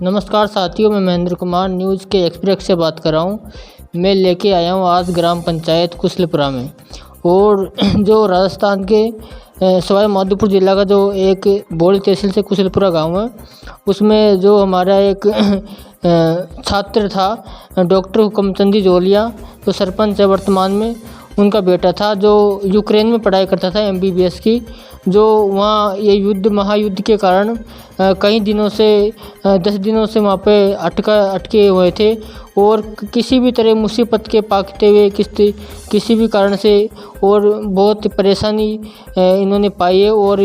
नमस्कार साथियों, मैं महेंद्र कुमार न्यूज़ के एक्सप्रेस से बात कर रहा हूँ। मैं लेके आया हूँ आज ग्राम पंचायत कुशलपुरा में, और जो राजस्थान के सवाई माधोपुर जिला का जो एक बोड़ी तहसील से कुशलपुरा गांव है, उसमें जो हमारा एक छात्र था डॉक्टर हुकमचंद जोलिया, जो सरपंच है वर्तमान में, उनका बेटा था जो यूक्रेन में पढ़ाई करता था MBBS की। जो वहाँ ये महायुद्ध के कारण कई दिनों से 10 दिनों से वहाँ पे अटके हुए थे, और किसी भी तरह मुसीबत के पाकते हुए किसी भी कारण से और बहुत परेशानी इन्होंने पाई है, और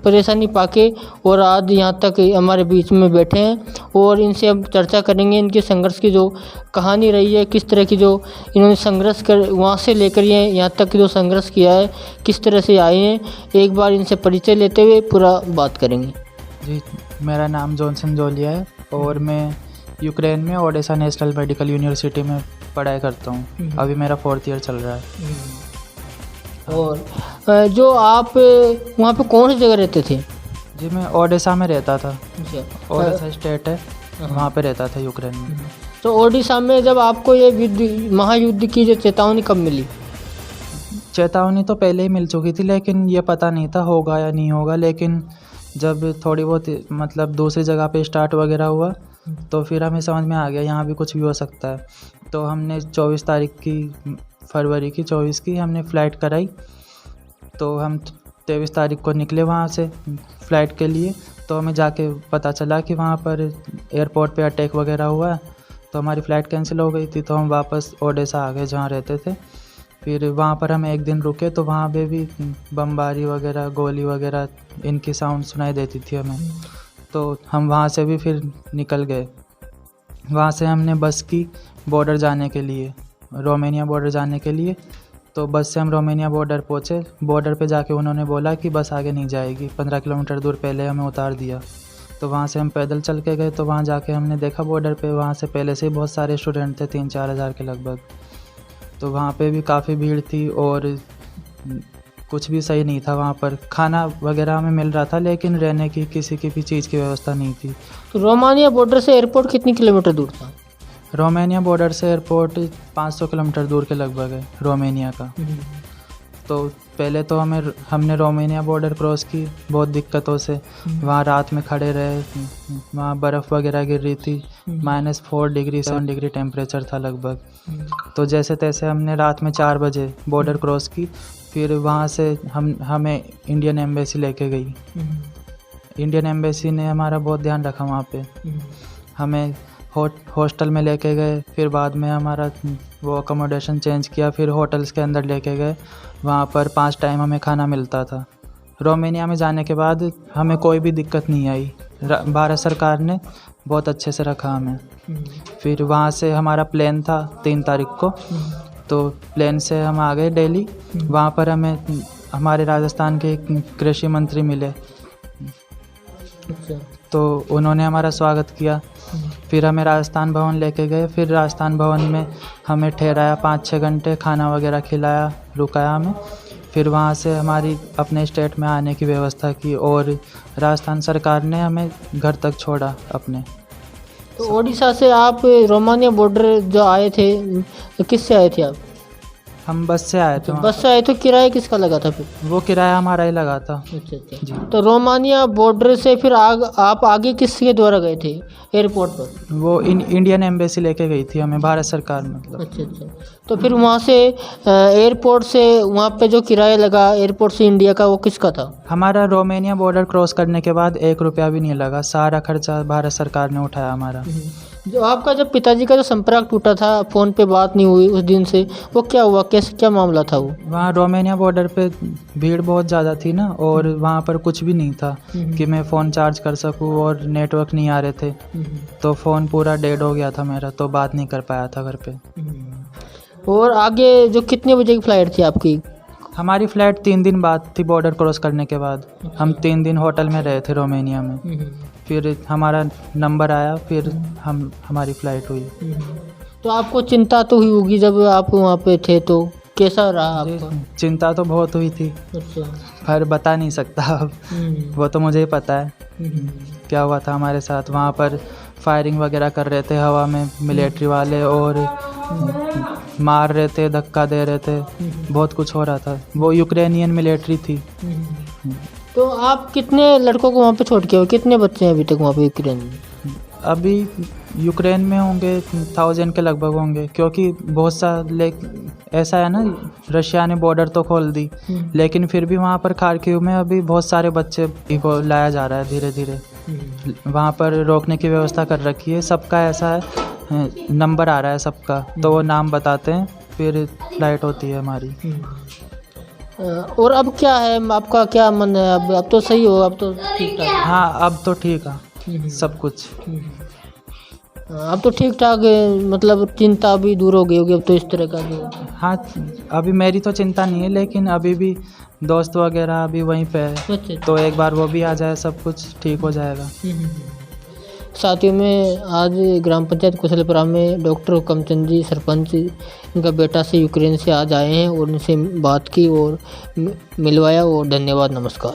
परेशानी पाके और आज यहाँ तक हमारे बीच में बैठे हैं। और इनसे अब चर्चा करेंगे इनके संघर्ष की जो कहानी रही है, किस तरह की जो इन्होंने संघर्ष कर वहाँ से लेकर यहाँ तक जो संघर्ष किया है, किस तरह से आए हैं। एक बार इनसे परिचय लेते हुए पूरा बात करेंगे। जी, मेरा नाम जॉनसन जोलिया है और मैं यूक्रेन में ओडेसा नेशनल मेडिकल यूनिवर्सिटी में पढ़ाई करता हूँ। अभी मेरा 4th ईयर चल रहा है। और जो आप वहाँ पे कौन सी जगह रहते थे? जी, मैं ओडेसा में रहता था। ओडेसा स्टेट है, वहाँ पे रहता था यूक्रेन में। तो ओडिशा में जब आपको ये महायुद्ध की जो चेतावनी कब मिली? चेतावनी तो पहले ही मिल चुकी थी, लेकिन ये पता नहीं था होगा या नहीं होगा। लेकिन जब थोड़ी बहुत मतलब दूसरी जगह पे स्टार्ट वगैरह हुआ तो फिर हमें समझ में आ गया यहाँ भी कुछ भी हो सकता है। तो हमने 24 तारीख की फरवरी की 24 की हमने फ़्लाइट कराई। तो हम 23 तारीख को निकले वहाँ से फ़्लाइट के लिए। तो हमें जाके पता चला कि वहाँ पर एयरपोर्ट पे अटैक वगैरह हुआ, तो हमारी फ़्लाइट कैंसिल हो गई थी। तो हम वापस ओडेसा आ गए जहाँ रहते थे। फिर वहाँ पर हम एक दिन रुके, तो वहाँ पे भी बमबारी वगैरह, गोली वगैरह इनकी साउंड सुनाई देती थी हमें। तो हम वहाँ से भी फिर निकल गए। वहाँ से हमने बस की बॉर्डर जाने के लिए, रोमानिया बॉर्डर जाने के लिए। तो बस से हम रोमानिया बॉर्डर पहुँचे। बॉर्डर पे जाके उन्होंने बोला कि बस आगे नहीं जाएगी। 15 किलोमीटर दूर पहले हमें उतार दिया। तो वहाँ से हम पैदल चल के गए। तो वहाँ जाके हमने देखा बॉर्डर पे वहाँ से पहले से ही बहुत सारे स्टूडेंट थे, 3-4 हज़ार के लगभग। तो वहाँ पे भी काफ़ी भीड़ थी और कुछ भी सही नहीं था वहाँ पर। खाना वगैरह हमें मिल रहा था, लेकिन रहने की किसी की भी चीज़ की व्यवस्था नहीं थी। तो रोमानिया बॉर्डर से एयरपोर्ट कितनी किलोमीटर दूर था? रोमानिया बॉर्डर से एयरपोर्ट 500 किलोमीटर दूर के लगभग है रोमानिया का। तो पहले तो हमने रोमानिया बॉर्डर क्रॉस की बहुत दिक्कतों से। वहाँ रात में खड़े रहे, वहाँ बर्फ़ वगैरह गिर रही थी। -4 डिग्री 7 डिग्री टेम्परेचर था लगभग। तो जैसे तैसे हमने रात में 4 बजे बॉर्डर क्रॉस की। फिर वहाँ से हमें इंडियन एम्बेसी लेके गई। इंडियन एम्बेसी ने हमारा बहुत ध्यान रखा वहाँ पे। हमें हॉस्टल में लेके गए। फिर बाद में हमारा वो अकोमोडेशन चेंज किया। फिर होटल्स के अंदर लेके गए। वहाँ पर 5 टाइम हमें खाना मिलता था। रोमानिया में जाने के बाद हमें कोई भी दिक्कत नहीं आई। भारत सरकार ने बहुत अच्छे से रखा हमें। फिर वहाँ से हमारा प्लेन था 3 तारीख को। तो प्लेन से हम आ गए दिल्ली। वहाँ पर हमें हमारे राजस्थान के कृषि मंत्री मिले। तो उन्होंने हमारा स्वागत किया। फिर हमें राजस्थान भवन लेके गए। फिर राजस्थान भवन में हमें ठहराया 5-6 घंटे, खाना वगैरह खिलाया, रुकाया हमें। फिर वहाँ से हमारी अपने स्टेट में आने की व्यवस्था की, और राजस्थान सरकार ने हमें घर तक छोड़ा अपने। तो ओडिशा से आप रोमानिया बॉर्डर जो आए थे, तो किससे आए थे आप? हम बस से आए थे। बस से आए तो किराया किसका लगा था फिर? वो किराया हमारा ही लगा था। अच्छा। जी। तो रोमानिया बॉर्डर से फिर आप आगे किसके द्वारा गए थे एयरपोर्ट पर? वो इंडियन एम्बेसी लेके गई थी हमें, भारत सरकार मतलब। अच्छा। तो फिर वहाँ से एयरपोर्ट से वहाँ पे जो किराया लगा एयरपोर्ट से इंडिया का, वो किसका था? हमारा रोमानिया बॉर्डर क्रॉस करने के बाद 1 रुपया भी नहीं लगा। सारा खर्चा भारत सरकार ने उठाया हमारा। जो आपका जब पिताजी का जो संपर्क टूटा था, फ़ोन पे बात नहीं हुई उस दिन से, वो क्या हुआ, क्या मामला था वो? वहाँ रोमानिया बॉर्डर पे भीड़ बहुत ज़्यादा थी ना, और वहाँ पर कुछ भी नहीं था कि मैं फ़ोन चार्ज कर सकूँ, और नेटवर्क नहीं आ रहे थे। तो फ़ोन पूरा डेड हो गया था मेरा, तो बात नहीं कर पाया था घर पे। और आगे जो कितने बजे की फ़्लाइट थी आपकी? हमारी फ़्लाइट 3 दिन बाद थी बॉर्डर क्रॉस करने के बाद। हम 3 दिन होटल में रहे थे रोमानिया में। फिर हमारा नंबर आया, फिर हमारी फ़्लाइट हुई। तो आपको चिंता तो हुई होगी जब आप वहाँ पे थे, तो कैसा रहा आपका? चिंता तो बहुत हुई थी, अच्छा। पर बता नहीं सकता अब। वो तो मुझे ही पता है क्या हुआ था हमारे साथ। वहाँ पर फायरिंग वगैरह कर रहे थे हवा में मिलिट्री वाले, और मार रहे थे, धक्का दे रहे थे, बहुत कुछ हो रहा था। वो यूक्रेनियन मिलिट्री थी। तो आप कितने लड़कों को वहाँ पे छोड़ के हो, कितने बच्चे हैं अभी तक वहाँ पे यूक्रेन में? अभी यूक्रेन में होंगे 1000 के लगभग होंगे, क्योंकि बहुत सा ऐसा है ना, रशिया ने बॉर्डर तो खोल दी, लेकिन फिर भी वहाँ पर खार्किव में अभी बहुत सारे बच्चे को लाया जा रहा है धीरे धीरे। वहाँ पर रोकने की व्यवस्था कर रखी है, सबका ऐसा है, नंबर आ रहा है सबका, तो वो नाम बताते हैं, फिर फ्लाइट होती है हमारी। और अब क्या है, आपका क्या मन है? अब तो सही हो, अब तो ठीक ठाक? हाँ, अब तो ठीक है सब कुछ। अब तो ठीक ठाक, मतलब चिंता भी दूर हो गई होगी अब तो, इस तरह का जो। हाँ, अभी मेरी तो चिंता नहीं है, लेकिन अभी भी दोस्त वगैरह अभी वहीं पे है, अच्छा। तो एक बार वो भी आ जाए, सब कुछ ठीक हो जाएगा। साथियों में आज ग्राम पंचायत कुशलपुरा में डॉक्टर हुकमचंद जी सरपंच, इनका बेटा से यूक्रेन से आज आए हैं और इनसे बात की और मिलवाया। और धन्यवाद, नमस्कार।